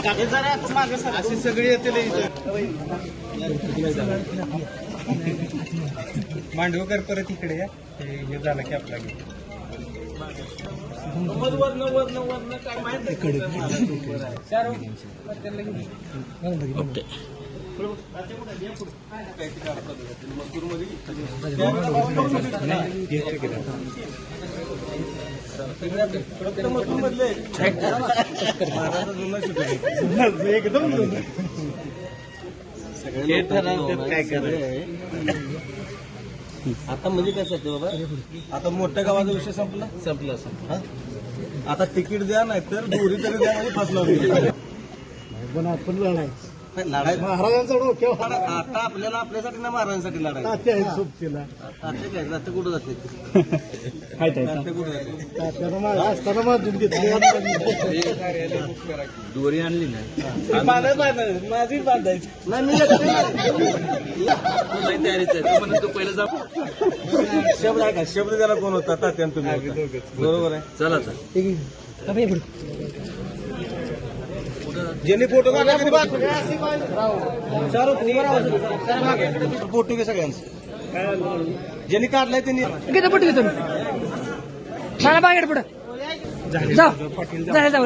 अशी सगळी येतील मांडवकर परत इकडे या हे झालं की आपला काय माहिती एकदम काय करायचं आता म्हणजे काय सांगते बाबा आता मोठ्या गावाचा विषय संपला आता तिकीट द्या नाही तर दोरी तरी द्या म्हणजे फसला पण आपण लढायचं महाराजांचा डोक्यावर आता आपल्याला आपल्यासाठी ना महाराजांसाठी लढायचं सोबतीला आता कुठं जाते असताना बांधून दोरी आणली नाही माझी बांधायची नाही पहिलं जाऊ शब्द आहे का शब्द त्याला कोण होता तात्यान तुम्ही बरोबर आहे चला ज्यांनी फोटो काढला फोटो घे सगळ्यांचा ज्यांनी काढलाय त्यांनी फोटो घेतो मला बागेड पुढे जाऊ